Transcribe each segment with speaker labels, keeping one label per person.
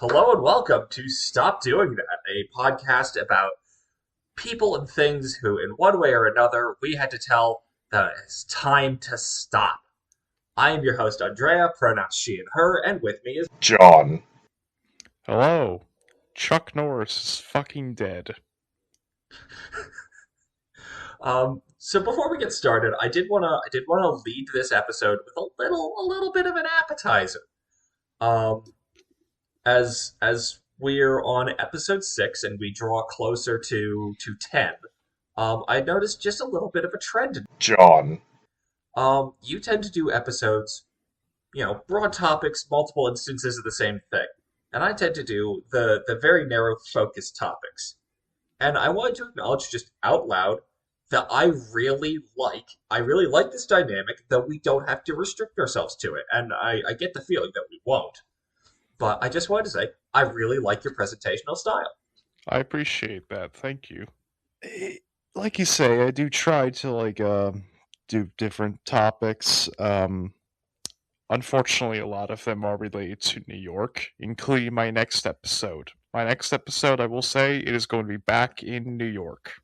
Speaker 1: Hello and welcome to Stop Doing That, a podcast about people and things who, in one way or another, we had to tell that it's time to stop. I am your host, Andrea, pronouns she and her, and with me is
Speaker 2: John.
Speaker 3: Hello. Chuck Norris is fucking dead.
Speaker 1: So before we get started, I did wanna lead this episode with a little bit of an appetizer. Um, as we're on episode 6 and we draw closer to 10, I noticed just a little bit of a trend.
Speaker 2: John.
Speaker 1: You tend to do episodes, broad topics, multiple instances of the same thing, and I tend to do the very narrow focused topics. And I wanted to acknowledge just out loud that I really like this dynamic that we don't have to restrict ourselves to it, and I get the feeling that we won't. But I just wanted to say, I really like your presentational style.
Speaker 3: I appreciate that. Thank you. Like you say, I do try to do different topics. Unfortunately, a lot of them are related to New York, including my next episode. My next episode, I will say, it is going to be back in New York.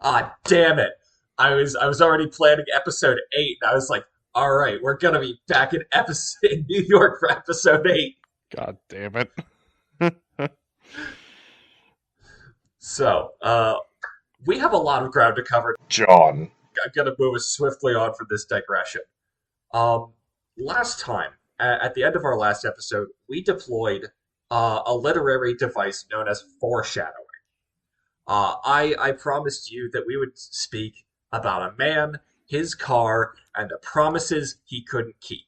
Speaker 1: Ah, damn it! I was already planning episode 8, and I was like, all right, we're gonna be back in New York for episode 8.
Speaker 3: God damn it.
Speaker 1: So, we have a lot of ground to cover.
Speaker 2: John.
Speaker 1: I'm gonna move us swiftly on from this digression. Um, Last time, at the end of our last episode, we deployed a literary device known as foreshadowing. I promised you that we would speak about a man, his car, and the promises he couldn't keep.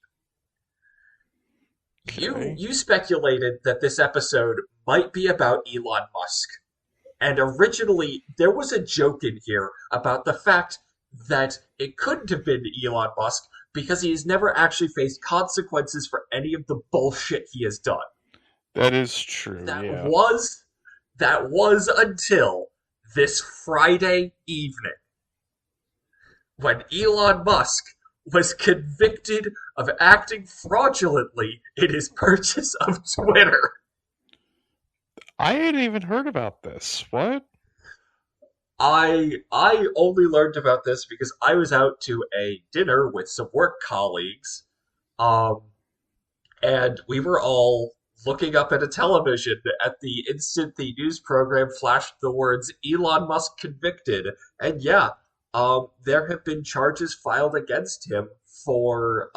Speaker 3: Okay.
Speaker 1: You speculated that this episode might be about Elon Musk. And originally, there was a joke in here about the fact that it couldn't have been Elon Musk because he has never actually faced consequences for any of the bullshit he has done.
Speaker 3: That is true,
Speaker 1: That
Speaker 3: yeah.
Speaker 1: was that was until this Friday evening when Elon Musk was convicted of acting fraudulently in his purchase of Twitter.
Speaker 3: I hadn't even heard about this. What?
Speaker 1: I only learned about this because I was out to a dinner with some work colleagues, um, and we were all looking up at a television at the instant the news program flashed the words Elon Musk convicted. And yeah, there have been charges filed against him for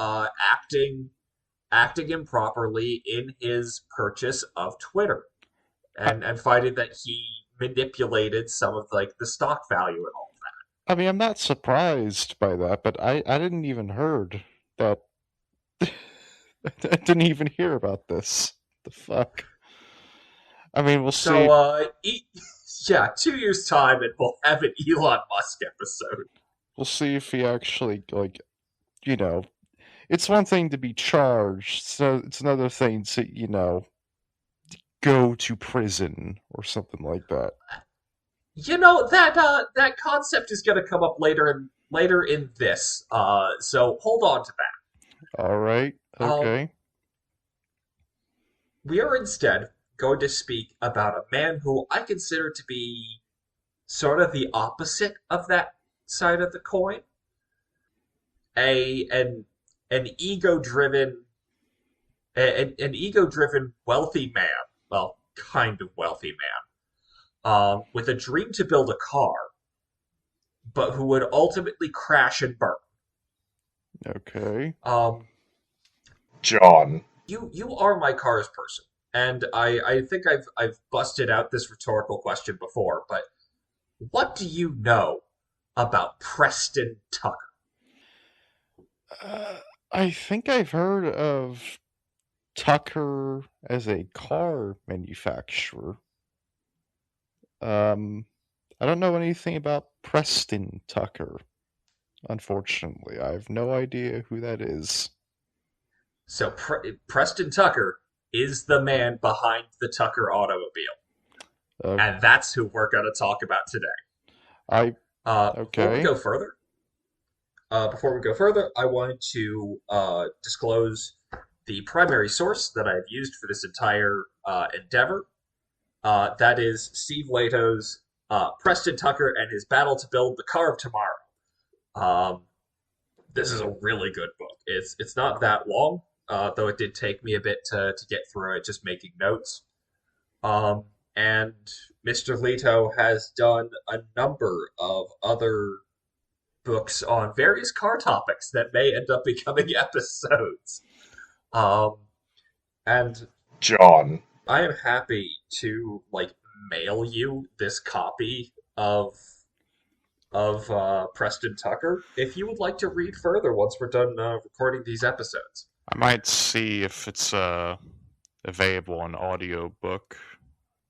Speaker 1: acting improperly in his purchase of Twitter,
Speaker 3: I,
Speaker 1: and finding that he manipulated some of like the stock value and all.
Speaker 3: I mean, I'm not surprised by that, but I didn't even heard that. I didn't even hear about this. The fuck? I mean, we'll
Speaker 1: So,
Speaker 3: see.
Speaker 1: yeah, 2 years time, and we'll have an Elon Musk episode.
Speaker 3: We'll see if he actually you know. It's one thing to be charged, so it's another thing to go to prison or something like that.
Speaker 1: That concept is going to come up later in this. So hold on to
Speaker 3: All right.
Speaker 1: that.
Speaker 3: Okay.
Speaker 1: We are instead going to speak about a man who I consider to be sort of the opposite of that side of the coin. A an ego driven an ego driven wealthy man. Well, kind of wealthy man. With a dream to build a car, but who would ultimately crash and burn.
Speaker 3: Okay.
Speaker 1: Um,
Speaker 2: John.
Speaker 1: you are my cars person, and I think I've busted out this rhetorical question before, but what do you know about Preston Tucker?
Speaker 3: Uh, I think I've heard of Tucker as a car manufacturer. Um, I don't know anything about Preston Tucker. Unfortunately, I have no idea who that is.
Speaker 1: So Preston Tucker is the man behind the Tucker automobile,
Speaker 3: Uh,
Speaker 1: and that's who we're going to talk about today.
Speaker 3: I
Speaker 1: Before we
Speaker 3: okay.
Speaker 1: go further, I wanted to disclose the primary source that I've used for this entire endeavor. That is Steve Lehto's Preston Tucker and His Battle to Build the Car of Tomorrow. Um, this is a really good book. It's not that long, though it did take me a bit to get through it, just making notes. Um, and Mr. Lehto has done a number of other books on various car topics that may end up becoming episodes. Um, and
Speaker 2: John.
Speaker 1: I am happy to mail you this copy of Preston Tucker if you would like to read further once we're done recording these episodes.
Speaker 3: I might see if it's available on audiobook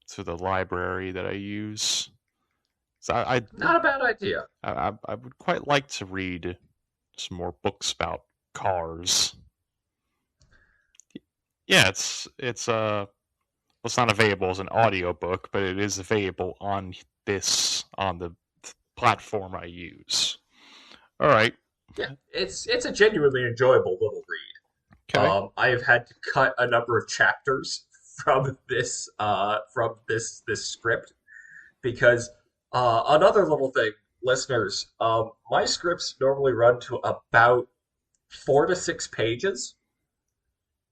Speaker 3: to the library that I use. So
Speaker 1: Not a bad idea.
Speaker 3: I would quite like to read some more books about cars. Yeah, it's not available as an audiobook, but it is available on the platform I use. All right.
Speaker 1: Yeah, it's a genuinely enjoyable little read.
Speaker 3: Okay.
Speaker 1: I have had to cut a number of chapters from this script because another little thing, listeners, my scripts normally run to about 4 to 6 pages.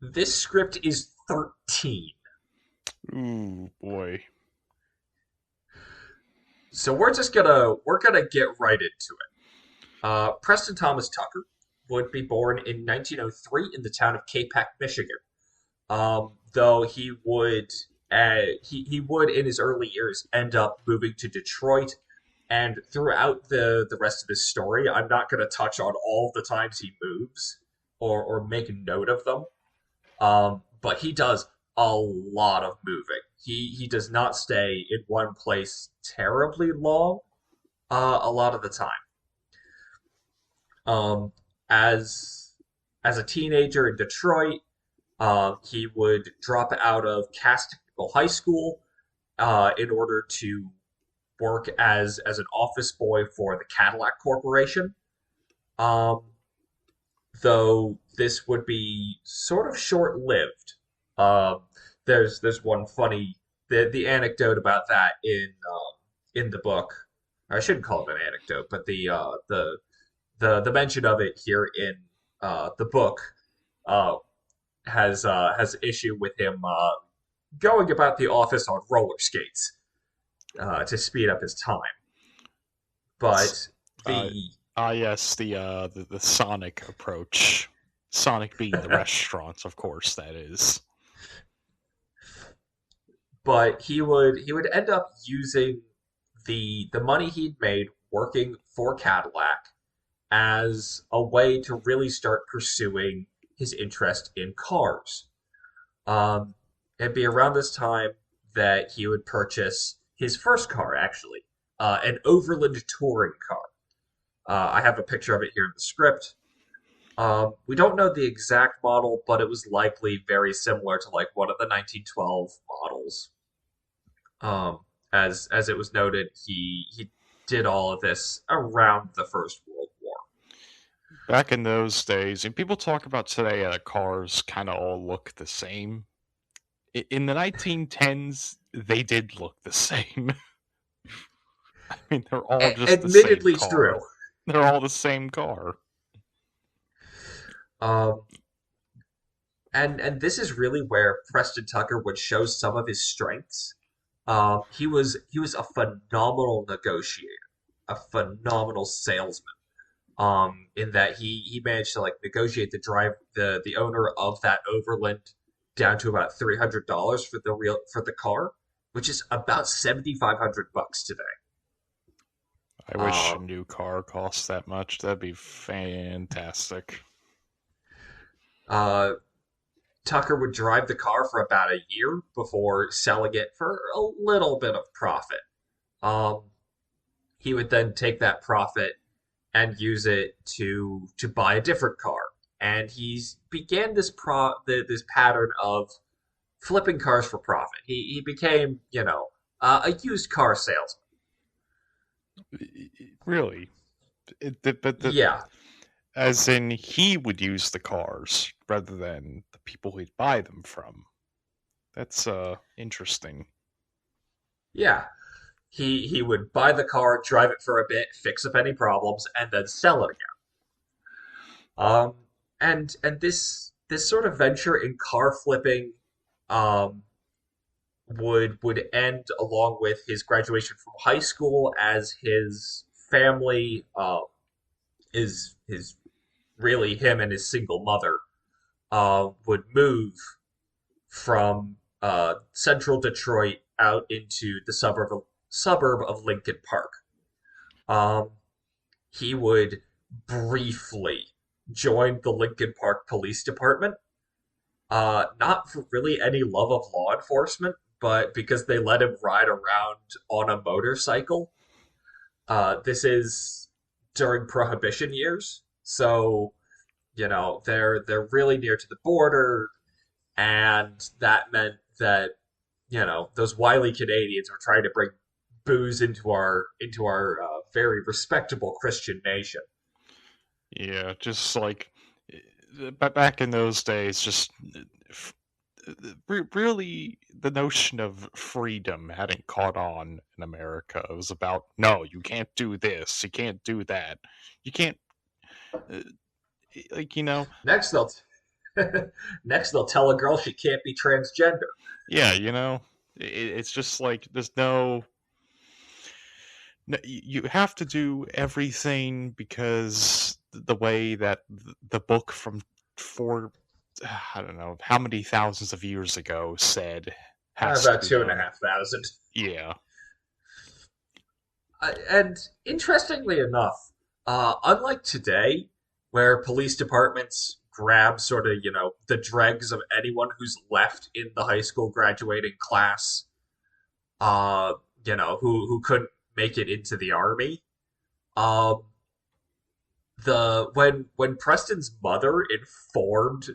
Speaker 1: This script is 13.
Speaker 3: Ooh, boy.
Speaker 1: So we're gonna get right into it. Preston Thomas Tucker would be born in 1903 in the town of Capac, Michigan. Though he would in his early years end up moving to Detroit, and throughout the rest of his story, I'm not going to touch on all the times he moves or make note of them. But he does a lot of moving. He does not stay in one place terribly long. A lot of the time. Um, as a teenager in Detroit, he would drop out of Cass Technical High School in order to work as an office boy for the Cadillac Corporation. Um, though this would be sort of short lived. Um, there's one funny the anecdote about that in the book. I shouldn't call it an anecdote, but the mention of it here in the book uh, has issue with him going about the office on roller skates to speed up his time. But
Speaker 3: Uh,
Speaker 1: the
Speaker 3: yes, the Sonic approach. Sonic being the restaurants, of course, that is.
Speaker 1: but he would end up using the money he'd made working for Cadillac as a way to really start pursuing his interest in cars. Um, it'd be around this time that he would purchase his first car, actually, an Overland touring car. I have a picture of it here in the script. We don't know the exact model, but it was likely very similar to like one of the 1912 models. Um, as it was noted, he did all of this around the First World War.
Speaker 3: Back in those days, and people talk about today that cars kind of all look the same. In the 1910s, they did look the same. I mean, they're all just the same
Speaker 1: Admittedly
Speaker 3: car.
Speaker 1: true.
Speaker 3: They're all the same car.
Speaker 1: Um, and this is really where Preston Tucker would show some of his strengths. He was a phenomenal negotiator, a phenomenal salesman. In that he managed to like negotiate the owner of that Overland down to about $300 for the car, which is about $7,500 today.
Speaker 3: I wish a
Speaker 1: Um,
Speaker 3: new car cost that much. That'd be fantastic.
Speaker 1: uh, Tucker would drive the car for about a year before selling it for a little bit of profit. Um, he would then take that profit and use it to buy a different car. And he's began this pattern of flipping cars for profit. He became, a used car salesman.
Speaker 3: Really? But
Speaker 1: Yeah,
Speaker 3: as in, he would use the cars rather than the people he'd buy them from. That's interesting.
Speaker 1: Yeah, he would buy the car, drive it for a bit, fix up any problems, and then sell it again. Um, and this sort of venture in car flipping um, would end along with his graduation from high school, as his family is his really him and his single mother would move from central Detroit out into the suburb of Lincoln Park. Um, he would briefly join the Lincoln Park Police Department, not for really any love of law enforcement, but because they let him ride around on a motorcycle. This is during Prohibition years, so they're really near to the border, and that meant that those wily Canadians were trying to bring booze into our very respectable Christian nation.
Speaker 3: Yeah, just like but back in those days, just really the notion of freedom hadn't caught on in America. It was about, no, you can't do this, you can't do that, you can't, uh, like,
Speaker 1: Next, they'll next they'll tell a girl she can't be transgender.
Speaker 3: yeah, it's just like there's no. You have to do everything because the way that the book from four, I don't know how many thousands of years ago said has to
Speaker 1: About
Speaker 3: be
Speaker 1: two and a
Speaker 3: done.
Speaker 1: half thousand.
Speaker 3: Yeah.
Speaker 1: And interestingly enough, unlike today, where police departments grab sort of, the dregs of anyone who's left in the high school graduating class, uh, who couldn't make it into the army. Um, when Preston's mother informed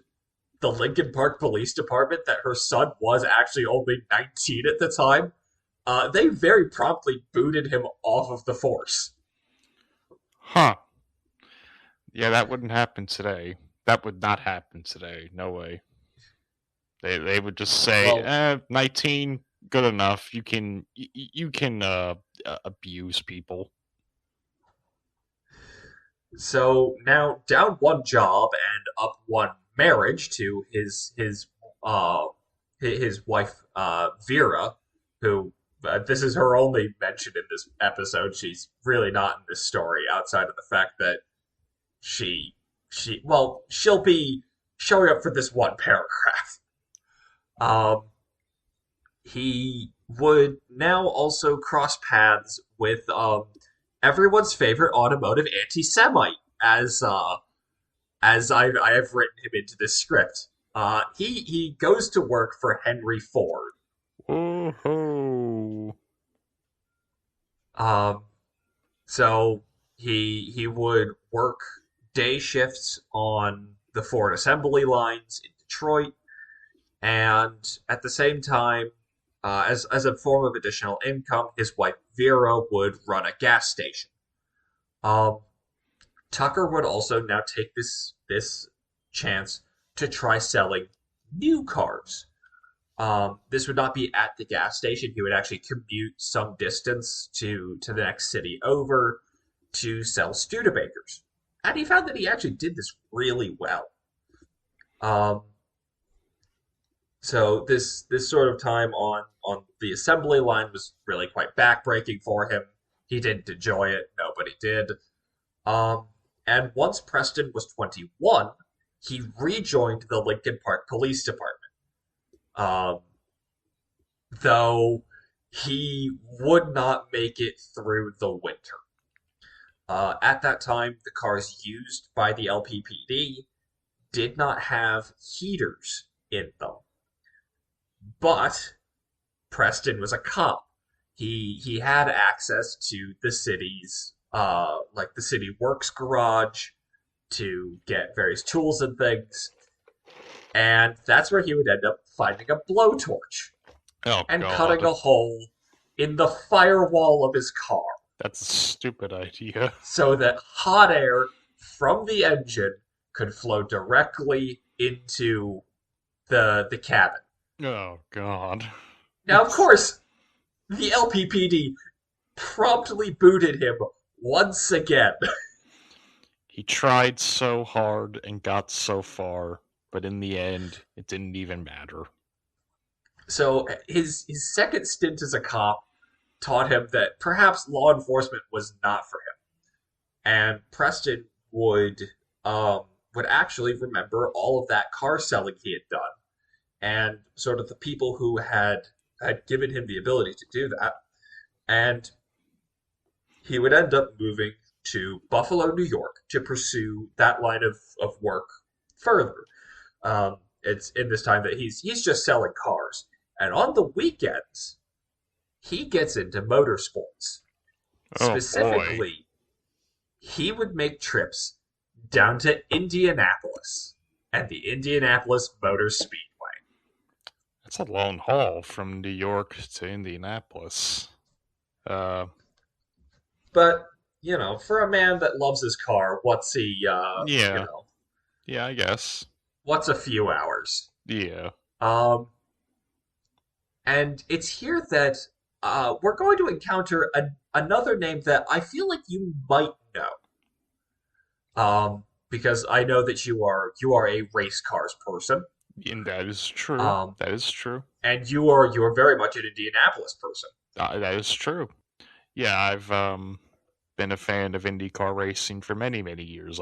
Speaker 1: the Lincoln Park Police Department that her son was actually only 19 at the time, they very promptly booted him off of the force.
Speaker 3: Huh. Yeah, that wouldn't happen today. That would not happen today. No way. They would just say,
Speaker 1: Well,
Speaker 3: 19, good enough. You can abuse people.
Speaker 1: so now down one job and up one marriage to uh his wife Vera, who this is her only mention in this episode. She's really not in this story outside of the fact that she'll be showing up for this one paragraph. Um, he would now also cross paths with everyone's favorite automotive anti-Semite, as I have written him into this script. He goes to work for Henry Ford.
Speaker 3: Oh,
Speaker 1: Um, so he would work day shifts on the Ford assembly lines in Detroit, and at the same time, as a form of additional income, his wife Vera would run a gas station. Um, Tucker would also now take this chance to try selling new cars. This would not be at the gas station. He would actually commute some distance to the next city over to sell Studebakers. And he found that he actually did this really well. Um, so this sort of time on the assembly line was really quite backbreaking for him. He didn't enjoy it. Nobody did. Um, and once Preston was 21, he rejoined the Lincoln Park Police Department. Um, though he would not make it through the winter. At that time, the cars used by the LPPD did not have heaters in them. But Preston was a cop. He had access to the city's like the city works garage to get various tools and things, and that's where he would end up finding a blowtorch
Speaker 3: oh
Speaker 1: and cutting
Speaker 3: God,
Speaker 1: a hole in the firewall of his car
Speaker 3: that's a stupid idea.
Speaker 1: so that hot air from the engine could flow directly into the cabin.
Speaker 3: Oh God.
Speaker 1: Now, of
Speaker 3: It's
Speaker 1: course, the LPPD promptly booted him once again.
Speaker 3: he tried so hard and got so far, but in the end, it didn't even matter.
Speaker 1: So his second stint as a cop taught him that perhaps law enforcement was not for him, and Preston would actually remember all of that car selling he had done, and sort of the people who had given him the ability to do that, and he would end up moving to Buffalo, New York, to pursue that line of work further. It's in this time that he's just selling cars, and on the weekends he gets into motorsports.
Speaker 3: Oh boy.
Speaker 1: Specifically, he would make trips down to Indianapolis and the Indianapolis Motor Speedway.
Speaker 3: That's a long haul from New York to Indianapolis. Uh,
Speaker 1: But for a man that loves his car,
Speaker 3: yeah, yeah, I guess.
Speaker 1: what's a few hours?
Speaker 3: Yeah.
Speaker 1: Um, and it's here that we're going to encounter another name that I feel like you might know. Because I know that you are a race cars person.
Speaker 3: And that is true.
Speaker 1: Um,
Speaker 3: That is true.
Speaker 1: and you are very much an Indianapolis person.
Speaker 3: That is true. Yeah, I've been a fan of IndyCar racing for many, many years.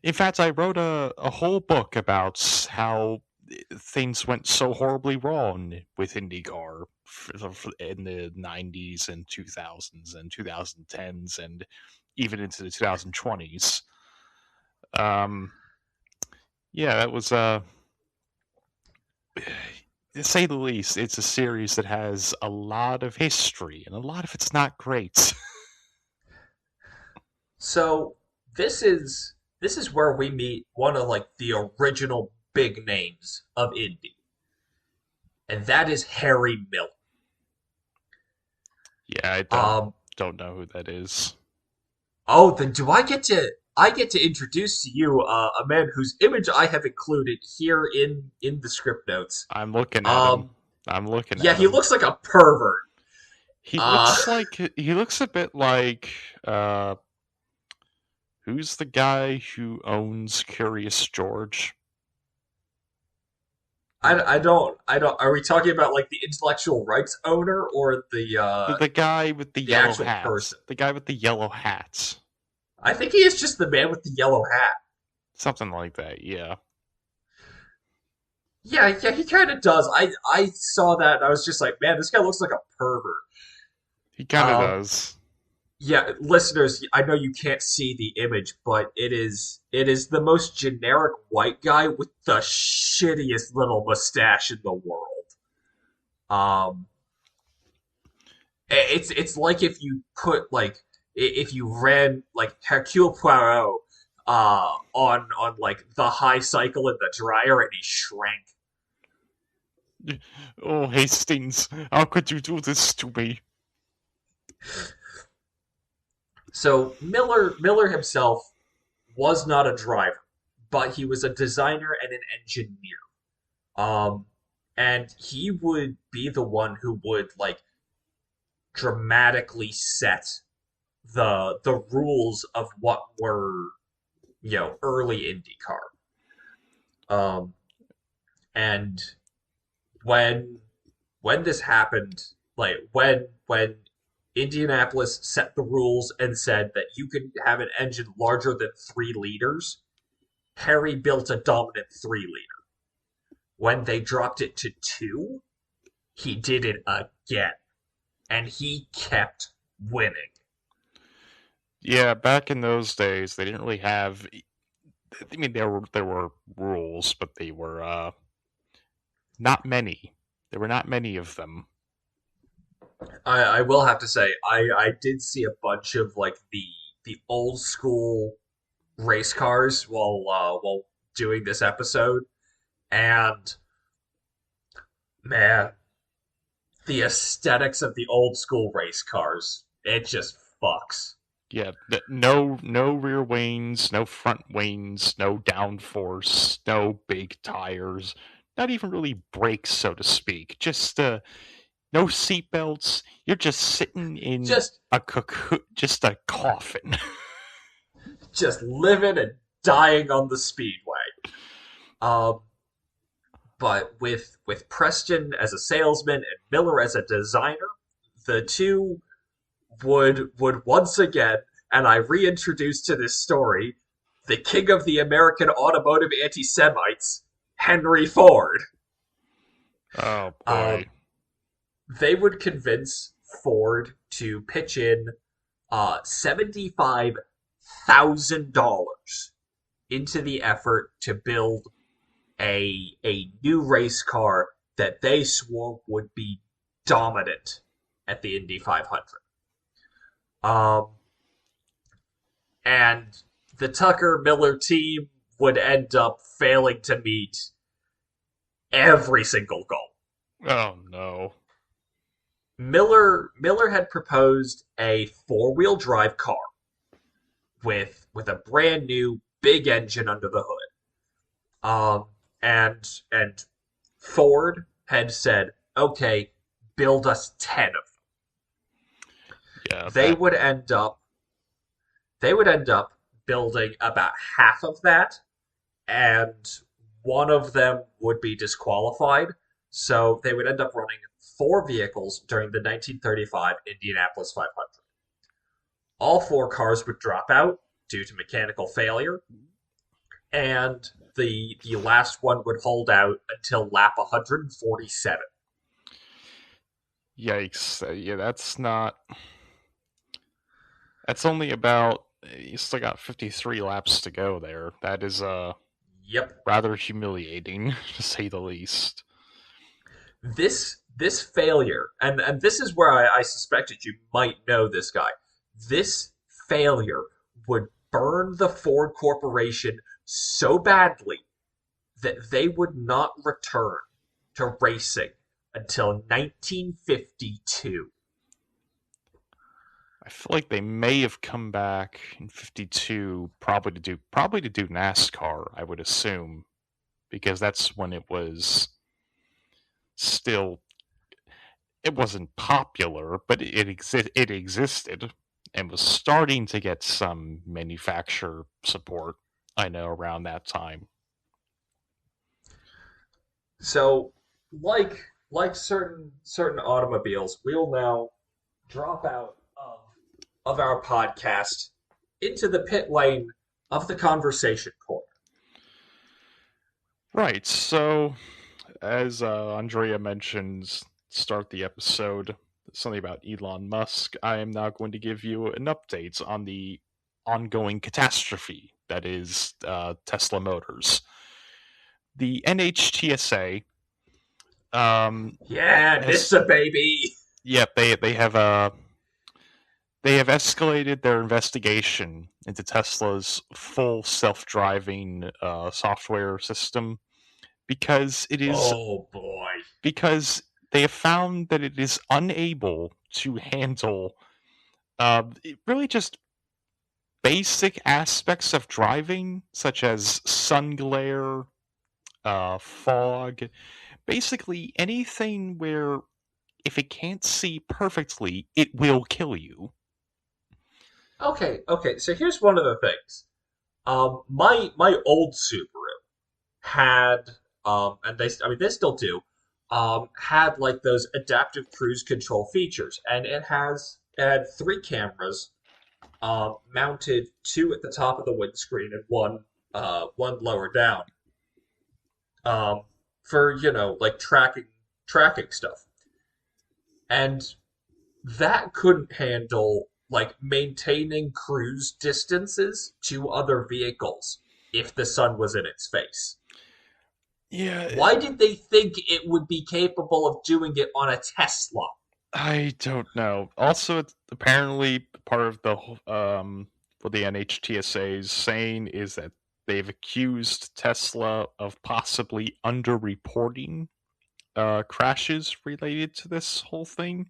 Speaker 3: In fact, I wrote a whole book about how things went so horribly wrong with IndyCar in the 90s and 2000s and 2010s and even into the 2020s. Um, yeah, that was to say the least, it's a series that has a lot of history, and a lot of it's not great.
Speaker 1: So this is where we meet one of like the original big names of Indy, and that is Harry Miller.
Speaker 3: Yeah, I
Speaker 1: Um,
Speaker 3: don't know who that is.
Speaker 1: oh, then do I get to introduce to you a man whose image I have included here in the script notes.
Speaker 3: I'm looking at him.
Speaker 1: Um,
Speaker 3: I'm looking
Speaker 1: yeah,
Speaker 3: at
Speaker 1: he
Speaker 3: him.
Speaker 1: looks like a pervert. Uh,
Speaker 3: He looks a bit like who's the guy who owns Curious George?
Speaker 1: I don't. Are we talking about like the intellectual rights owner or
Speaker 3: The guy with the
Speaker 1: the
Speaker 3: yellow
Speaker 1: actual
Speaker 3: hat.
Speaker 1: person?
Speaker 3: The guy with the yellow hat.
Speaker 1: I think he is just the man with the yellow hat.
Speaker 3: Something like that. Yeah.
Speaker 1: Yeah, he kind of does. I saw that and I was just like, man, this guy looks like a pervert.
Speaker 3: He kind of
Speaker 1: Um,
Speaker 3: does.
Speaker 1: yeah, listeners, I know you can't see the image, but it is the most generic white guy with the shittiest little mustache in the world. Um, it's like if you put like if you ran like Hercule Poirot on like the high cycle in the dryer and he shrank.
Speaker 3: Oh, Hastings, how could you do this to me?
Speaker 1: So Miller himself was not a driver, but he was a designer and an engineer. Um, and he would be the one who would like dramatically set the rules of what were early IndyCar. Um, and when when this happened, like when Indianapolis set the rules and said that you could have an engine larger than 3 liters, Harry built a dominant 3 liter. When they dropped it to two, he did it again, and he kept winning.
Speaker 3: Yeah, back in those days, they didn't really have. I mean, there were rules, but they were not many. There were not many of them.
Speaker 1: I will have to say I did see a bunch of like the old school race cars while doing this episode, and man, the aesthetics of the old school race cars, it just fucks.
Speaker 3: Yeah, no rear wings, no front wings, no downforce, no big tires, not even really brakes, so to speak. Just no seatbelts. You're just sitting in
Speaker 1: Just
Speaker 3: a cocoon, just a coffin.
Speaker 1: just living and dying on the speedway. Um, but with Preston as a salesman and Miller as a designer, the two would once again, and I reintroduced to this story, the king of the American automotive anti-Semites, Henry Ford.
Speaker 3: Oh boy.
Speaker 1: Um, they would convince Ford to pitch in $75,000 into the effort to build a new race car that they swore would be dominant at the Indy 500. Um, and the Tucker Miller team would end up failing to meet every single goal.
Speaker 3: Oh no.
Speaker 1: Miller had proposed a four-wheel drive car with a brand new big engine under the hood. And Ford had said, "Okay, build us 10 of
Speaker 3: Yeah,
Speaker 1: them."
Speaker 3: that.
Speaker 1: They would end up building about half of that, and one of them would be disqualified. So they would end up running four vehicles during the 1935 Indianapolis 500. All four cars would drop out due to mechanical failure, and the last one would hold out until lap 147.
Speaker 3: Yikes. Yeah, that's not. That's only about. You still got 53 laps to go there. That is
Speaker 1: Yep.
Speaker 3: rather humiliating, to say the least.
Speaker 1: This failure, and this is where I suspected you might know this guy. This failure would burn the Ford Corporation so badly that they would not return to racing until 1952.
Speaker 3: I feel like they may have come back in '52, probably to do NASCAR. I would assume, because that's when it was still. It wasn't popular, but it existed and was starting to get some manufacturer support. I know around that time.
Speaker 1: So, like certain automobiles, we'll now drop out of our podcast into the pit lane of the conversation corner.
Speaker 3: Right. So, as Andrea mentioned, start the episode, something about Elon Musk. I am now going to give you an update on the ongoing catastrophe that is Tesla Motors. The NHTSA.
Speaker 1: Yeah,
Speaker 3: Has,
Speaker 1: NHTSA baby.
Speaker 3: yep, they have escalated their investigation into Tesla's full self-driving software system because it is
Speaker 1: Oh boy.
Speaker 3: because they have found that it is unable to handle really just basic aspects of driving, such as sun glare, fog, basically anything where if it can't see perfectly, it will kill you.
Speaker 1: Okay. So here's one of the things. My old Subaru had and they still do had like those adaptive cruise control features, and it had three cameras mounted, two at the top of the windscreen and one lower down, um, for like tracking stuff, and that couldn't handle like maintaining cruise distances to other vehicles if the sun was in its face.
Speaker 3: Yeah,
Speaker 1: Why did they think it would be capable of doing it on a Tesla?
Speaker 3: I don't know. Also, it's apparently part of the what the NHTSA is saying is that they've accused Tesla of possibly underreporting crashes related to this whole thing.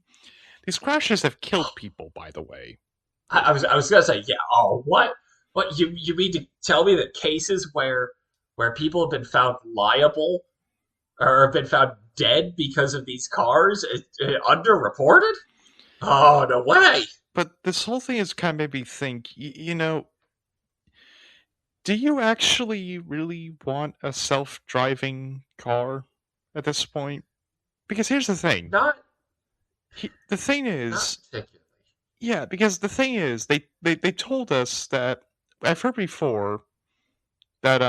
Speaker 3: These crashes have killed people, by the way.
Speaker 1: I was gonna say, yeah. Oh, what you mean to tell me that cases where people have been found liable or have been found dead because of these cars, underreported. Oh, no way.
Speaker 3: But this whole thing has kind of made me think, do you actually really want a self-driving car at this point? Because here's the thing.
Speaker 1: Not
Speaker 3: The thing
Speaker 1: not
Speaker 3: is,
Speaker 1: particularly.
Speaker 3: yeah, because the thing is, they told us that I've heard before that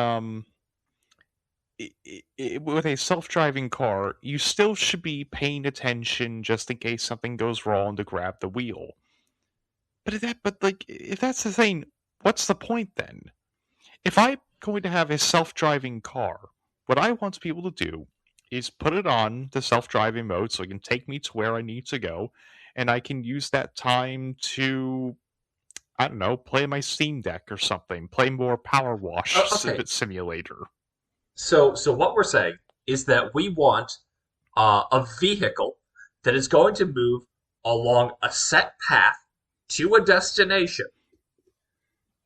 Speaker 3: with a self-driving car, you still should be paying attention just in case something goes wrong to grab the wheel. If that's the thing, what's the point then? If I'm going to have a self-driving car, what I want people to do is put it on the self-driving mode so it can take me to where I need to go, and I can use that time to, I don't know, play my Steam Deck or something, play more Power Wash
Speaker 1: Okay,
Speaker 3: Simulator.
Speaker 1: so what we're saying is that we want a vehicle that is going to move along a set path to a destination,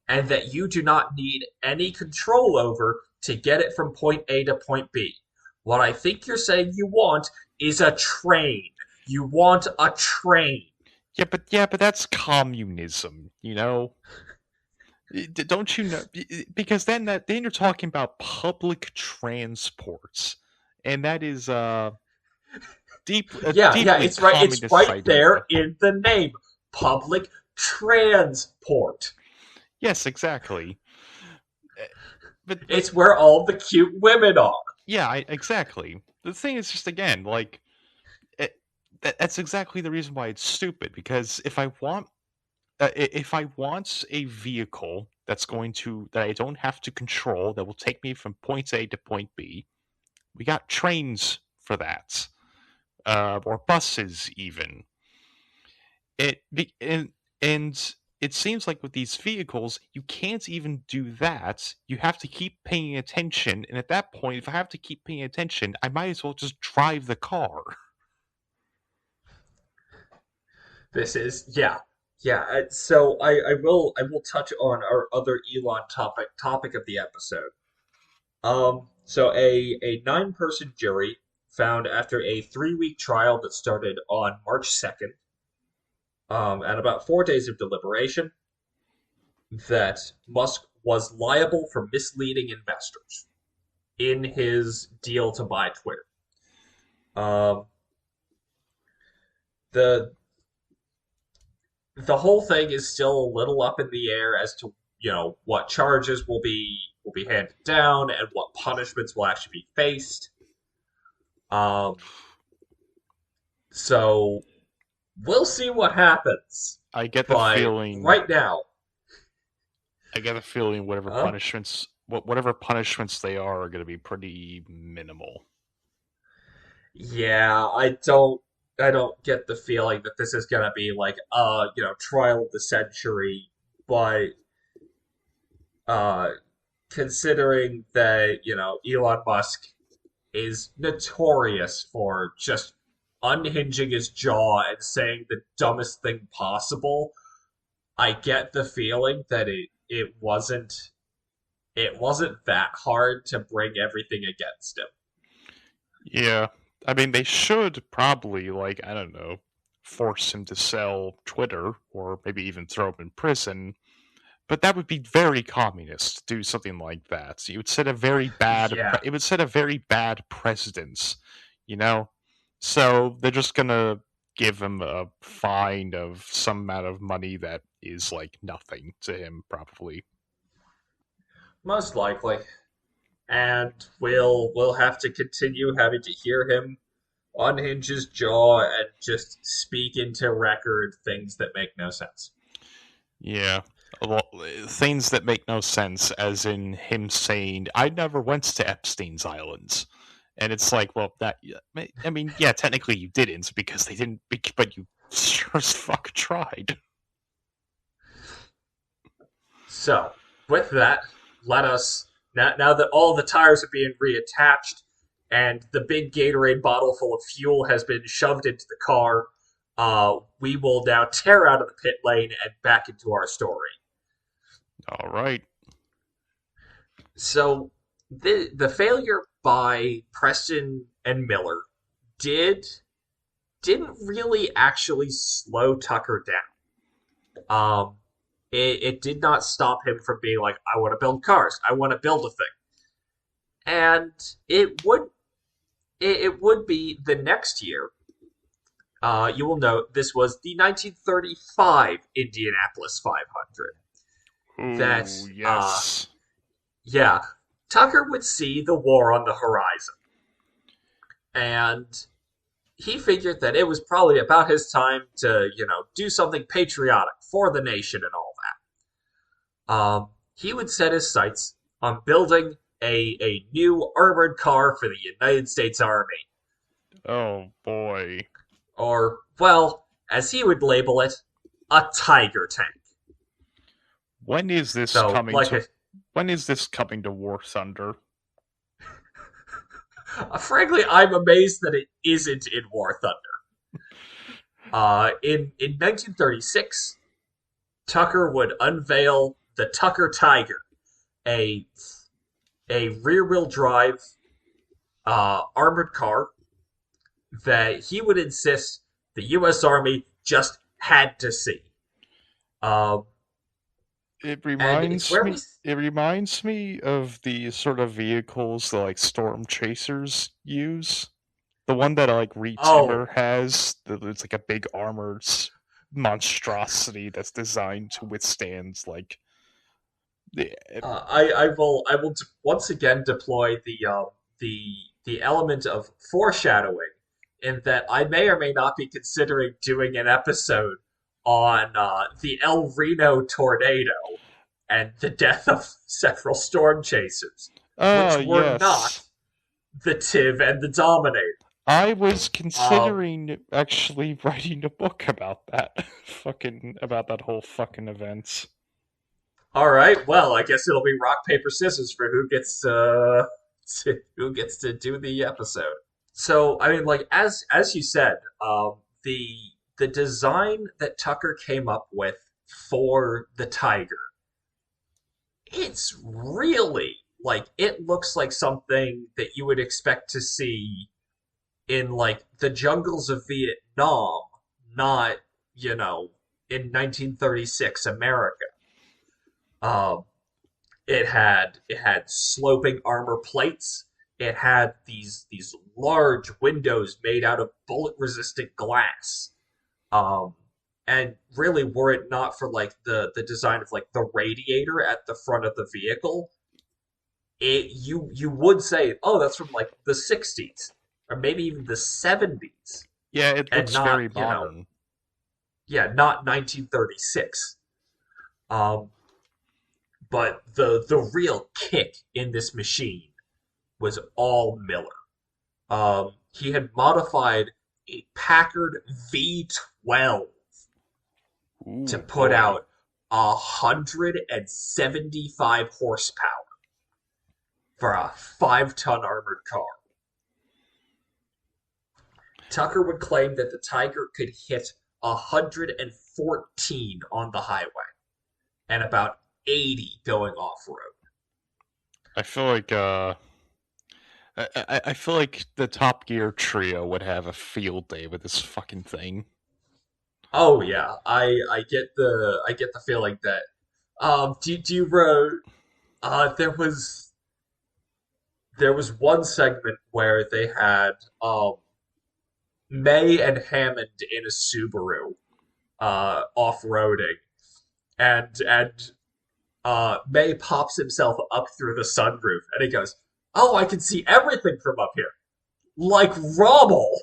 Speaker 1: and that you do not need any control over to get it from point A to point B. What I think you're saying you want is a train. You want a train.
Speaker 3: Yeah, but that's communism, you know. Don't you know? Because then you're talking about public transports, and that is a
Speaker 1: Yeah,
Speaker 3: deeply
Speaker 1: it's right. It's
Speaker 3: communist
Speaker 1: right
Speaker 3: idea.
Speaker 1: there in the name. Public transport.
Speaker 3: Yes, exactly. Uh, But
Speaker 1: It's where all the cute women are.
Speaker 3: yeah, exactly. The thing is just again it, that's exactly the reason why it's stupid. Because if I want a vehicle that I don't have to control that will take me from point A to point B, we got trains for that, or buses even. It be, and it seems like with these vehicles, you can't even do that. You have to keep paying attention, and at that point, if I have to keep paying attention, I might as well just drive the car.
Speaker 1: This is yeah. So I will touch on our other Elon topic of the episode. So a 9-person jury found after a 3-week trial that started on March 2nd, and about 4 days of deliberation, that Musk was liable for misleading investors in his deal to buy Twitter. Um, the the whole thing is still a little up in the air as to what charges will be handed down and what punishments will actually be faced. Um, so we'll see what happens.
Speaker 3: I get the
Speaker 1: But
Speaker 3: feeling
Speaker 1: right now,
Speaker 3: I get a feeling
Speaker 1: huh?
Speaker 3: whatever punishments they are going to be pretty minimal.
Speaker 1: Yeah, I don't get the feeling that this is gonna be like trial of the century, but uh considering that, Elon Musk is notorious for just unhinging his jaw and saying the dumbest thing possible, I get the feeling that it wasn't that hard to bring everything against him.
Speaker 3: Yeah, I mean they should probably I don't know, force him to sell Twitter or maybe even throw him in prison. But that would be very communist to do something like that. You would set a very bad.
Speaker 1: Yeah,
Speaker 3: It would set a very bad precedence, you know. So they're just gonna give him a fine of some amount of money that is like nothing to him, probably.
Speaker 1: most likely. And we'll have to continue having to hear him unhinge his jaw and just speak into record things that make no sense.
Speaker 3: Yeah. Well, things that make no sense, as in him saying, "I never went to Epstein's Islands," and it's like, well, that I mean, yeah, technically you didn't because they didn't, but you sure as fuck tried.
Speaker 1: So, with that, let us now that all the tires are being reattached and the big Gatorade bottle full of fuel has been shoved into the car, we will now tear out of the pit lane and back into our story.
Speaker 3: All right.
Speaker 1: So, the failure by Preston and Miller did didn't really actually slow Tucker down. It did not stop him from being like, I want to build cars, I want to build a thing, and it would be the next year. You will note this was the 1935 Indianapolis 500. That
Speaker 3: Ooh, yes.
Speaker 1: yeah, Tucker would see the war on the horizon, and he figured that it was probably about his time to, do something patriotic for the nation and all that. He would set his sights on building a new armored car for the United States Army,
Speaker 3: Oh boy.
Speaker 1: or, well, as he would label it, a Tiger tank.
Speaker 3: When is this
Speaker 1: So,
Speaker 3: coming
Speaker 1: like
Speaker 3: to when is this coming to War Thunder?
Speaker 1: frankly, I'm amazed that it isn't in War Thunder. In 1936, Tucker would unveil the Tucker Tiger, a a rear wheel drive armored car that he would insist the U.S. Army just had to see. Um,
Speaker 3: It
Speaker 1: and it's
Speaker 3: reminds
Speaker 1: where we.
Speaker 3: me it reminds me of the sort of vehicles that like storm chasers use. The one that like
Speaker 1: Oh,
Speaker 3: Retimmer has, it's like a big armored monstrosity that's designed to withstand like the
Speaker 1: I will once again deploy the the element of foreshadowing in that I may or may not be considering doing an episode on the El Reno tornado and the death of several storm chasers,
Speaker 3: Oh
Speaker 1: which were
Speaker 3: yes.
Speaker 1: not the Tiv and the Dominator.
Speaker 3: I was
Speaker 1: Um,
Speaker 3: considering actually writing a book about that. Fucking about that whole fucking event.
Speaker 1: all right, well, I guess it'll be rock paper scissors for who gets who gets to do the episode. So, I mean, like as you said, the the design that Tucker came up with for the Tiger, it's really like it looks like something that you would expect to see in like the jungles of Vietnam, not, in 1936 America. Um, it had sloping armor plates. It had these large windows made out of bullet resistant glass. Um, and really, were it not for like the design of like the radiator at the front of the vehicle, you would say, oh, that's from like the 60s or maybe even the 70s,
Speaker 3: Yeah, it
Speaker 1: and
Speaker 3: looks
Speaker 1: not,
Speaker 3: very modern.
Speaker 1: yeah, not 1936. Um, but the real kick in this machine was all Miller. He had modified a Packard V12 to
Speaker 3: Ooh
Speaker 1: put
Speaker 3: boy.
Speaker 1: out 175 horsepower for a 5-ton armored car. Tucker would claim that the Tiger could hit 114 on the highway and about 80 going off road.
Speaker 3: I feel like I feel like the Top Gear trio would have a field day with this fucking thing.
Speaker 1: Oh yeah, I get the feeling that do you there was one segment where they had May and Hammond in a Subaru off-roading, and May pops himself up through the sunroof and he goes, "Oh, I can see everything from up here." Like Rommel.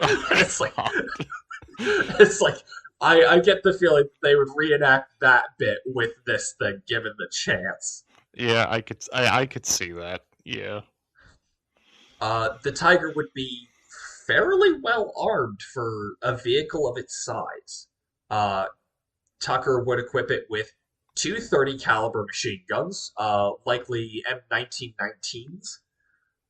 Speaker 3: Oh my
Speaker 1: It's like
Speaker 3: god.
Speaker 1: it's like I get the feeling they would reenact that bit with this thing given the chance.
Speaker 3: Yeah, I could see that. Yeah.
Speaker 1: The Tiger would be fairly well armed for a vehicle of its size. Uh, Tucker would equip it with two 30 caliber machine guns, likely M1919s.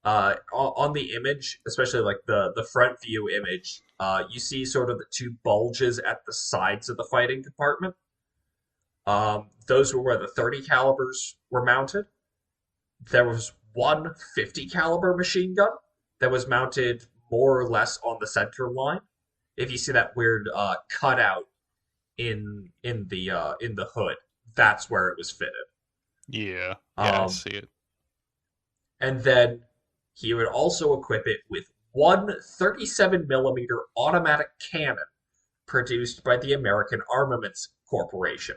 Speaker 1: On the image, especially like the front view image, you see sort of the two bulges at the sides of the fighting compartment. Those were where the 30 calibers were mounted. There was one 50 caliber machine gun that was mounted more or less on the center line. If you see that weird cutout in the hood, that's where it was fitted.
Speaker 3: Yeah, yeah, I
Speaker 1: Um,
Speaker 3: see it.
Speaker 1: and then he would also equip it with one 37 millimeter automatic cannon produced by the American Armaments Corporation.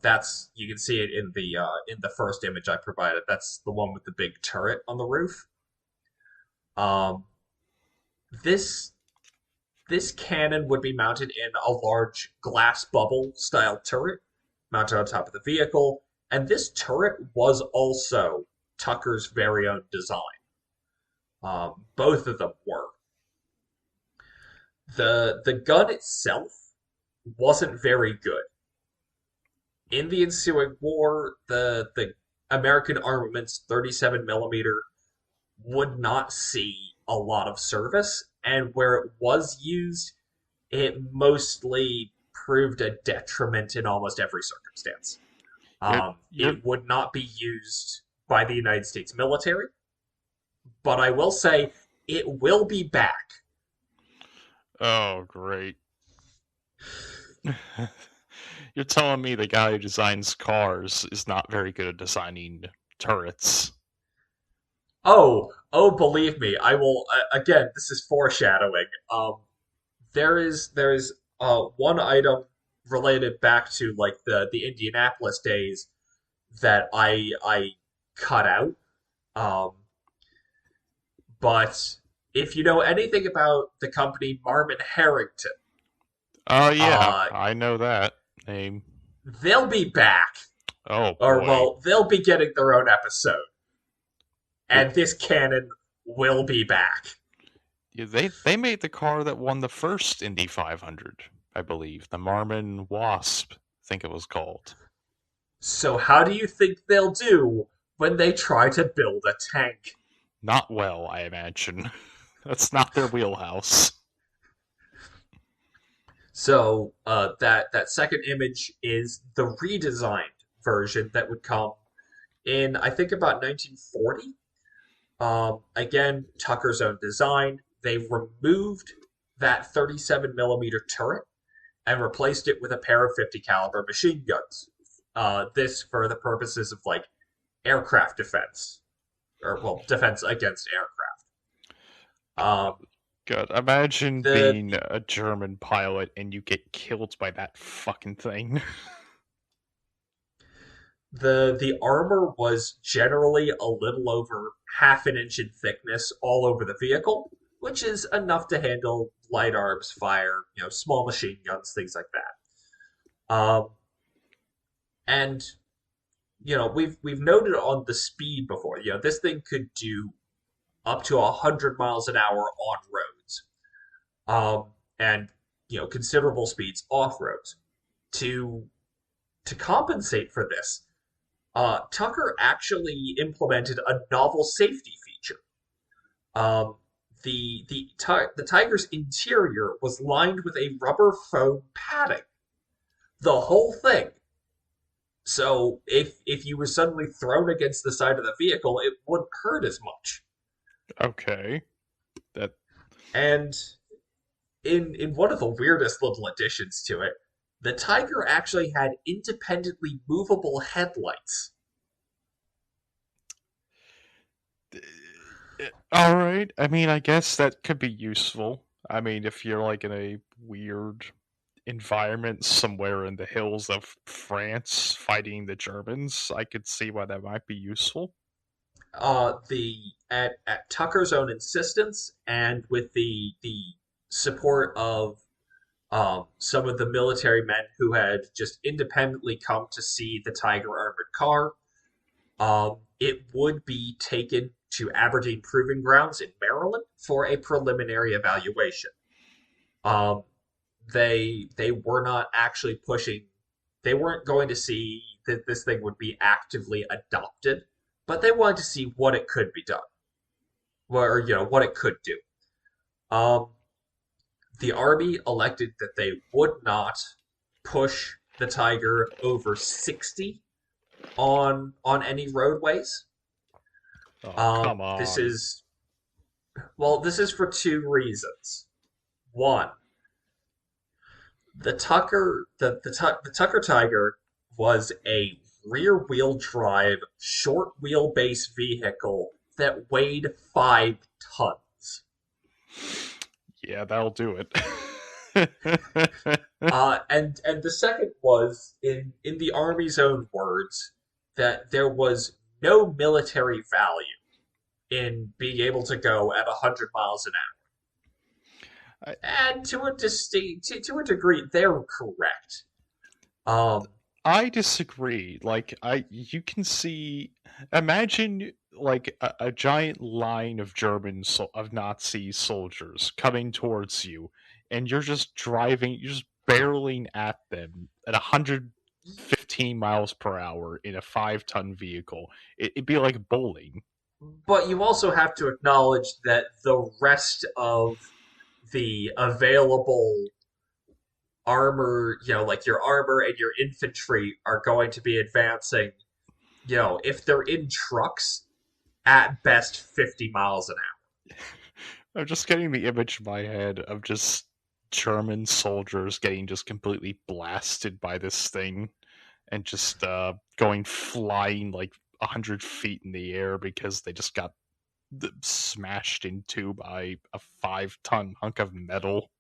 Speaker 1: That's you can see it in the first image I provided. That's the one with the big turret on the roof. Um, this this cannon would be mounted in a large glass bubble style turret mounted on top of the vehicle, and this turret was also Tucker's very own design. Both of them were. The gun itself wasn't very good. In the ensuing war, the American armaments 37 millimeter would not see a lot of service, and where it was used, it mostly proved a detriment in almost every circumstance.
Speaker 3: You're
Speaker 1: It would not be used by the United States military, but I will say it will be back.
Speaker 3: oh great. You're telling me the guy who designs cars is not very good at designing turrets.
Speaker 1: Oh, believe me, I will. Again, this is foreshadowing. There is one item related back to like the Indianapolis days that I cut out. Um, but if you know anything about the company Marmon Harrington,
Speaker 3: Oh yeah,
Speaker 1: uh,
Speaker 3: I know that name.
Speaker 1: they'll be back,
Speaker 3: Oh
Speaker 1: or
Speaker 3: boy.
Speaker 1: well, they'll be getting their own episode, and this canon will be back.
Speaker 3: Yeah, they made the car that won the first Indy 500, I believe, the Marmon Wasp, I think it was called.
Speaker 1: So how do you think they'll do when they try to build a tank?
Speaker 3: Not well, I imagine. That's not their wheelhouse.
Speaker 1: So that second image is the redesigned version that would come in I think about 1940. Again, Tucker's own design. They removed that 37 millimeter turret and replaced it with a pair of 50 caliber machine guns. This for the purposes of like aircraft defense, or well, defense against aircraft. Um,
Speaker 3: God, imagine
Speaker 1: the
Speaker 3: being a German pilot and you get killed by that fucking thing.
Speaker 1: the armor was generally a little over half an inch in thickness all over the vehicle, which is enough to handle light arms fire, small machine guns, things like that. And we've noted on the speed before. This thing could do up to 100 miles an hour on roads, and considerable speeds off roads. To to compensate for this, Tucker actually implemented a novel safety feature. Um, the Tiger's interior was lined with a rubber foam padding, the whole thing. So if you were suddenly thrown against the side of the vehicle, it wouldn't hurt as much.
Speaker 3: Okay. That
Speaker 1: And in one of the weirdest little additions to it, the Tiger actually had independently movable headlights.
Speaker 3: all right. I mean, I guess that could be useful. I mean, if you're like in a weird environment somewhere in the hills of France fighting the Germans, I could see why that might be useful.
Speaker 1: The at Tucker's own insistence and with the support of some of the military men who had just independently come to see the Tiger armored car, it would be taken to Aberdeen Proving Grounds in Maryland for a preliminary evaluation. Um, they were not actually pushing. They weren't going to see that this thing would be actively adopted, but they wanted to see what it could be done, or what it could do. Um, the army elected that they would not push the Tiger over 60 on any roadways.
Speaker 3: Oh, come
Speaker 1: This
Speaker 3: on.
Speaker 1: is this is for two reasons. One, the Tucker Tiger was a rear wheel drive, short wheelbase vehicle that weighed 5 tons.
Speaker 3: Yeah, that'll do it.
Speaker 1: And the second was in the Army's own words that there was no military value in being able to go at 100 miles an
Speaker 3: I,
Speaker 1: hour. And to a degree, they're correct. Um,
Speaker 3: I disagree. You can see, imagine like a giant line of of Nazi soldiers coming towards you, and you're just driving, you're just barreling at them at 115 miles per hour in a 5 ton vehicle. It'd be like bowling.
Speaker 1: but you also have to acknowledge that the rest of the available armor, like your armor and your infantry, are going to be advancing, if they're in trucks, at best 50 miles an hour.
Speaker 3: I'm just getting the image in my head of just German soldiers getting just completely blasted by this thing and just going flying like 100 feet in the air because they just got smashed into by a 5 ton hunk of metal.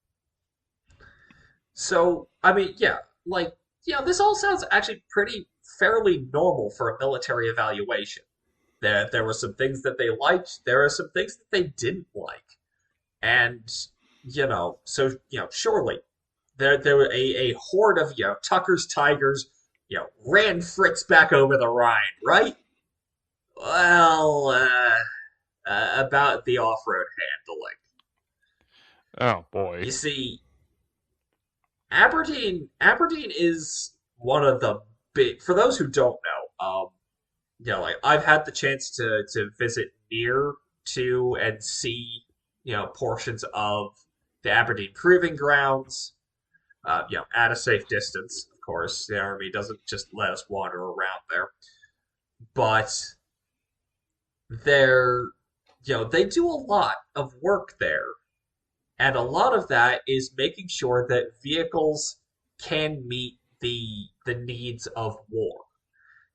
Speaker 1: So, I mean, yeah, like, this all sounds actually pretty fairly normal for a military evaluation. There were some things that they liked, there are some things that they didn't like. And, surely there were a horde of, Tucker's Tigers, ran Fritz back over the Rhine, right? Well, about the off-road handling.
Speaker 3: Oh boy.
Speaker 1: You see, Aberdeen is one of the big. For those who don't know, like I've had the chance to visit near to and see, portions of the Aberdeen Proving Grounds. At a safe distance, of course. The Army doesn't just let us wander around there, but they're, they do a lot of work there. And a lot of that is making sure that vehicles can meet the needs of war.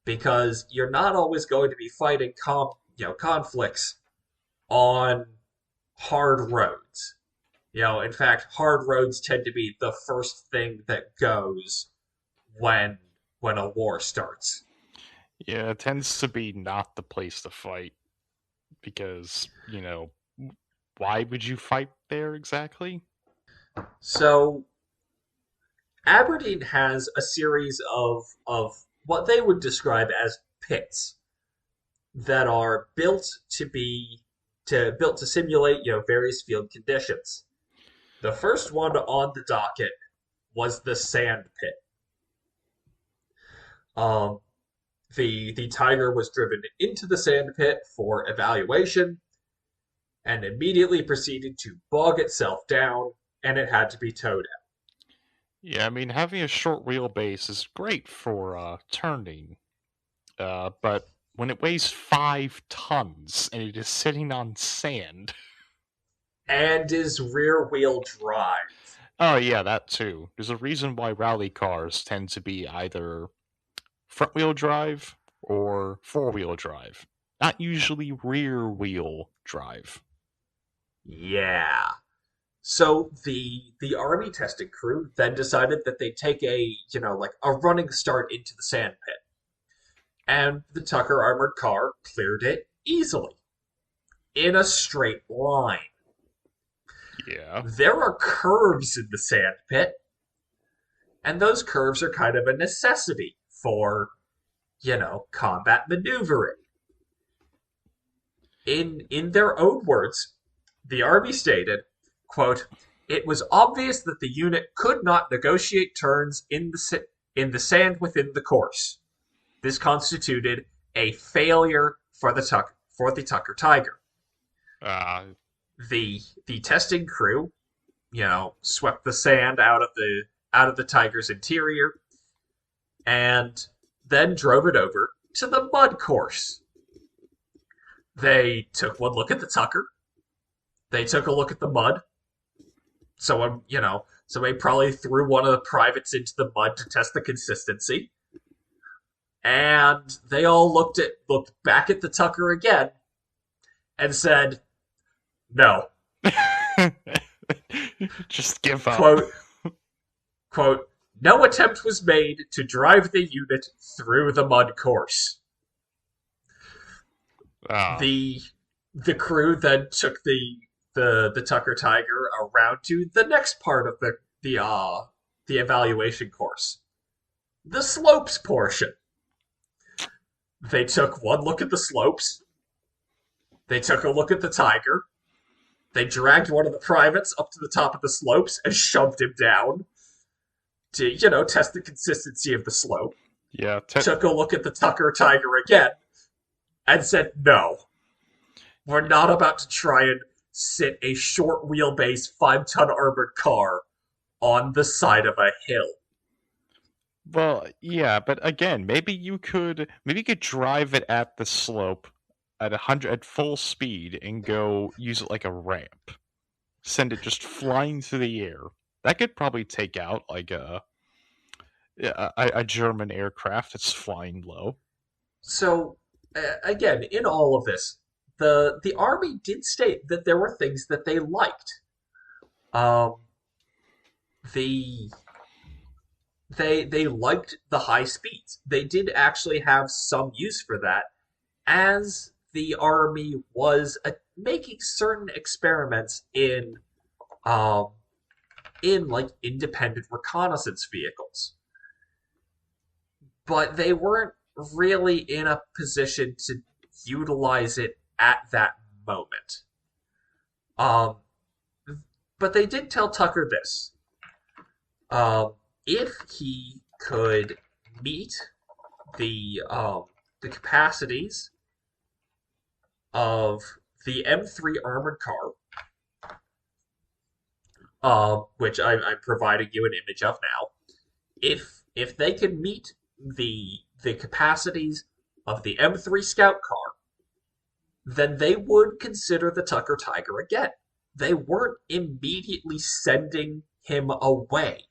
Speaker 1: Because you're not always going to be fighting conflicts on hard roads. In fact, hard roads tend to be the first thing that goes when a war starts.
Speaker 3: Yeah, it tends to be not the place to fight because, why would you fight there exactly?
Speaker 1: So Aberdeen has a series of what they would describe as pits that are built to simulate, various field conditions. The first one on the docket was the sand pit. Um, the Tiger was driven into the sand pit for evaluation and immediately proceeded to bog itself down, and it had to be towed out.
Speaker 3: Yeah, I mean, having a short wheelbase is great for turning, but when it weighs 5 tons and it is sitting on sand.
Speaker 1: And is rear wheel drive.
Speaker 3: Oh, yeah, that too. There's a reason why rally cars tend to be either front wheel drive or 4-wheel drive, not usually rear wheel drive.
Speaker 1: Yeah. So the army testing crew then decided that they'd take like a running start into the sand pit. And the Tucker armored car cleared it easily, in a straight line.
Speaker 3: Yeah.
Speaker 1: There are curves in the sand pit, and those curves are kind of a necessity for, combat maneuvering. In their own words, the Army stated, quote, "It was obvious that the unit could not negotiate turns in the sand within the course. This constituted a failure for the Tucker Tiger."
Speaker 3: Uh,
Speaker 1: The testing crew, swept the sand out of the Tiger's interior and then drove it over to the mud course. They took one look at the Tucker. They took a look at the mud. Somebody probably threw one of the privates into the mud to test the consistency. And they all looked back at the Tucker again and said, "No."
Speaker 3: Just give up.
Speaker 1: Quote, quote, "No attempt was made to drive the unit through the mud course."
Speaker 3: Ah,
Speaker 1: The the crew then took the Tucker Tiger around to the next part of the evaluation course, the slopes portion. They took one look at the slopes. They took a look at the Tiger. They dragged one of the privates up to the top of the slopes and shoved him down to, test the consistency of the slope.
Speaker 3: yeah.
Speaker 1: Took a look at the Tucker Tiger again and said, "No, we're not about to try and sit a short wheelbase 5-ton armored car on the side of a hill."
Speaker 3: Well, yeah, but again, maybe you could drive it at the slope at 100 at full speed and go use it like a ramp. Send it just flying through the air. That could probably take out like a German aircraft that's flying low.
Speaker 1: So, again, in all of this, the army did state that there were things that they liked. Um, the they liked the high speeds. They did actually have some use for that, as the army was making certain experiments um, in like independent reconnaissance vehicles, but they weren't really in a position to utilize it at that moment. Um, but they did tell Tucker this: if he could meet the capacities of the M3 armored car, which I'm providing you an image of now, if they could meet the capacities of the M3 scout car, then they would consider the Tucker Tiger again. They weren't immediately sending him away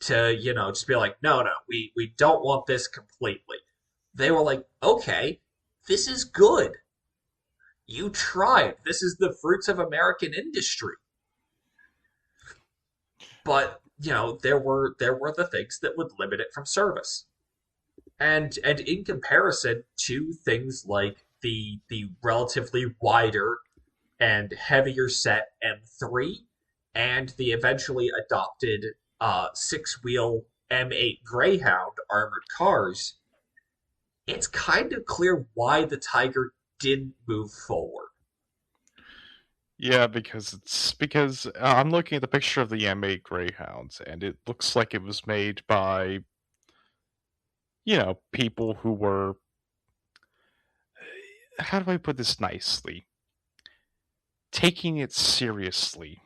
Speaker 1: to, just be like, "No, no, we don't want this completely." They were like, "Okay, this is good. You tried. This is the fruits of American industry." But, there were the things that would limit it from service. And in comparison to things like the relatively wider and heavier set M3 and the eventually adopted six-wheel M8 Greyhound armored cars, it's kind of clear why the Tiger didn't move forward.
Speaker 3: Yeah, because I'm looking at the picture of the M8 Greyhounds, and it looks like it was made by people who were, how do I put this nicely, taking it seriously.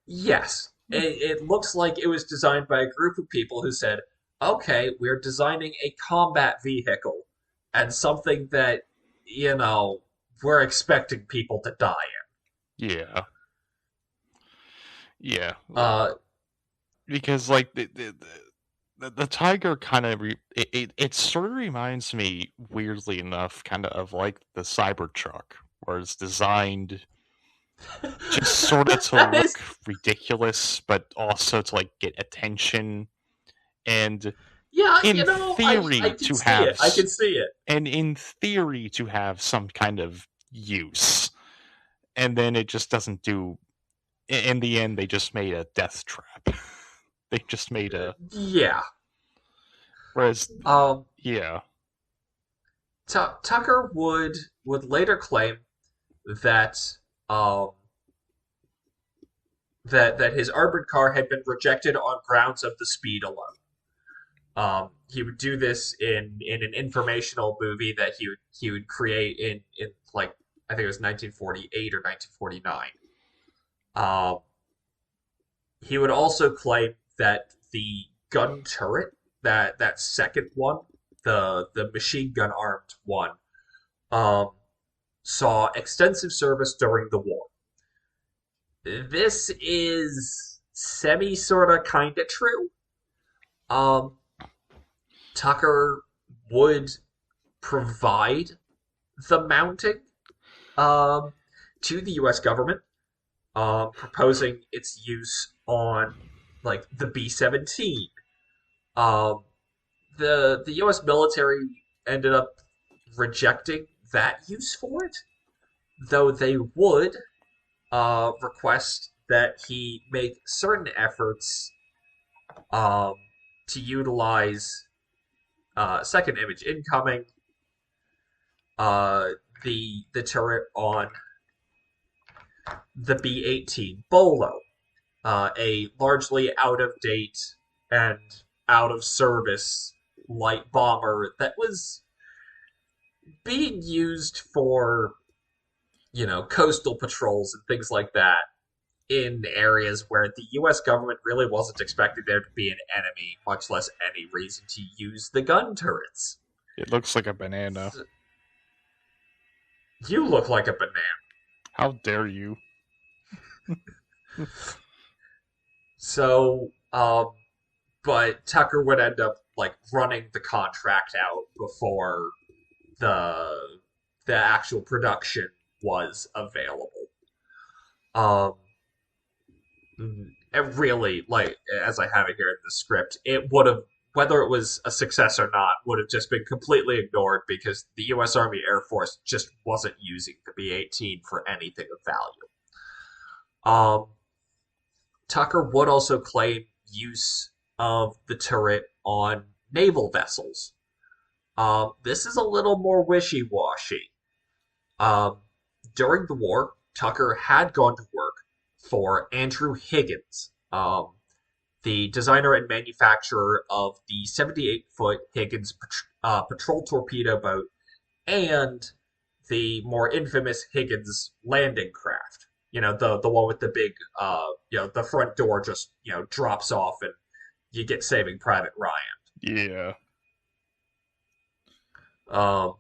Speaker 1: Yes, it looks like it was designed by a group of people who said, "Okay, we're designing a combat vehicle and something that, you know, we're expecting people to die
Speaker 3: Yeah, yeah,
Speaker 1: in."
Speaker 3: because like the Tiger kind of it sort of reminds me, weirdly enough, kind of like the Cybertruck, where it's designed just sort of to
Speaker 1: That is,
Speaker 3: look ridiculous, but also to like get attention, and
Speaker 1: yeah,
Speaker 3: in
Speaker 1: I
Speaker 3: theory
Speaker 1: can
Speaker 3: to
Speaker 1: see
Speaker 3: have
Speaker 1: it. I can see it.
Speaker 3: some kind of use, and then it just doesn't do. In the end, they just made a death trap. They just made a.
Speaker 1: Yeah.
Speaker 3: Whereas,
Speaker 1: Um,
Speaker 3: yeah,
Speaker 1: Tucker would later claim that um that his armored car had been rejected on grounds of the speed alone. He would do this in an informational movie that he would create in like, I think it was 1948 or 1949. Um, he would also claim that the gun turret, that second one, the machine gun armed one, um, saw extensive service during the war. This is semi sorta kinda true. Um, Tucker would provide the mounting um, to the U.S. government, proposing its use on like the B-17. Um, the U.S. military ended up rejecting that use for it, though they would request that he make certain efforts um, to utilize second image incoming, uh, the turret on the B-18 Bolo, a largely out of date and out of service light bomber that was being used for, coastal patrols and things like that in areas where the US government really wasn't expecting there to be an enemy, much less any reason to use the gun turrets.
Speaker 3: It looks like a banana.
Speaker 1: You look like a banana.
Speaker 3: How dare you?
Speaker 1: So, but Tucker would end up like running the contract out before the the actual production was available. Um, and really, like as I have it here in the script, it would have, whether it was a success or not, would have just been completely ignored because the U.S. Army Air Force just wasn't using the B-18 for anything of value. Um, Tucker would also claim use of the turret on naval vessels. This is a little more wishy-washy. Um, During the war, Tucker had gone to work for Andrew Higgins, the designer and manufacturer of the 78-foot Higgins patrol torpedo boat and the more infamous Higgins landing craft. The one with the big, the front door just drops off and you get Saving Private Ryan.
Speaker 3: Yeah.
Speaker 1: Um,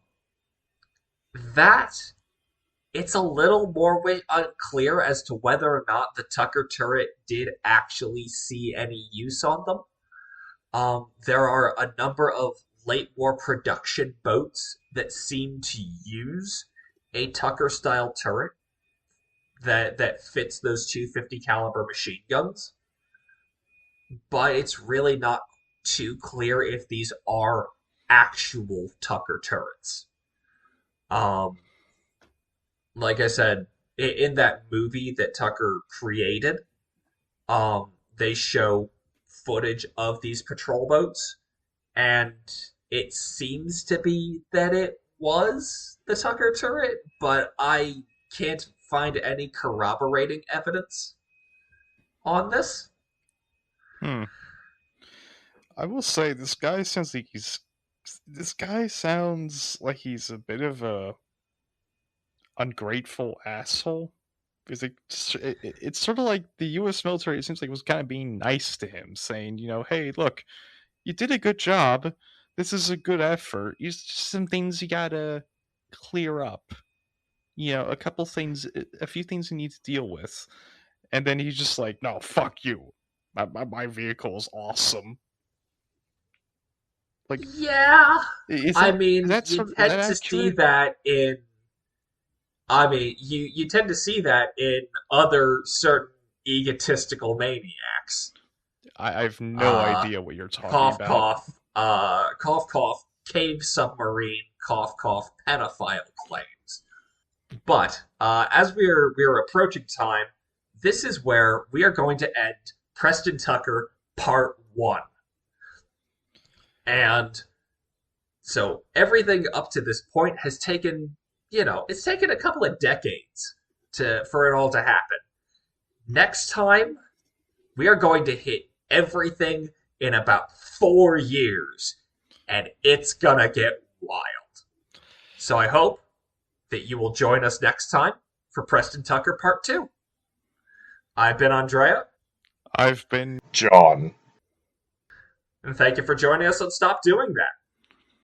Speaker 1: that it's a little more unclear as to whether or not the Tucker turret did actually see any use on them. There are a number of late war production boats that seem to use a Tucker style turret that fits those 250 caliber machine guns, but it's really not too clear if these are actual Tucker turrets. Um, like I said, in that movie that Tucker created, they show footage of these patrol boats, and it seems to be that it was the Tucker turret, but I can't find any corroborating evidence on this.
Speaker 3: Hmm. I will say this guy sounds like he's a bit of a ungrateful asshole. Because it's sort of like the U.S. military. It seems like was kind of being nice to him, saying, hey, look, you did a good job. This is a good effort. You just some things you gotta clear up. A couple things, a few things you need to deal with. And then he's just like, no, fuck you. My vehicle is awesome. Like,
Speaker 1: Yeah,
Speaker 3: is
Speaker 1: I
Speaker 3: that
Speaker 1: mean,
Speaker 3: that's
Speaker 1: you
Speaker 3: is that
Speaker 1: tend to see
Speaker 3: accurate?
Speaker 1: that in. I mean, you tend to see that in other certain egotistical maniacs.
Speaker 3: I have no
Speaker 1: Uh,
Speaker 3: idea what you're talking
Speaker 1: Cough,
Speaker 3: about.
Speaker 1: cough, cough, cough, cave submarine, cough, cough, pedophile claims. But as we're approaching time, this is where we are going to end Preston Tucker Part One, and so everything up to this point has taken, it's taken a couple of decades to for it all to happen. Next time, we are going to hit everything in about 4 years, and it's gonna get wild. So I hope that you will join us next time for Preston Tucker Part 2. I've been Andrea,
Speaker 3: I've been
Speaker 2: John.
Speaker 1: and thank you for joining us on Stop Doing That.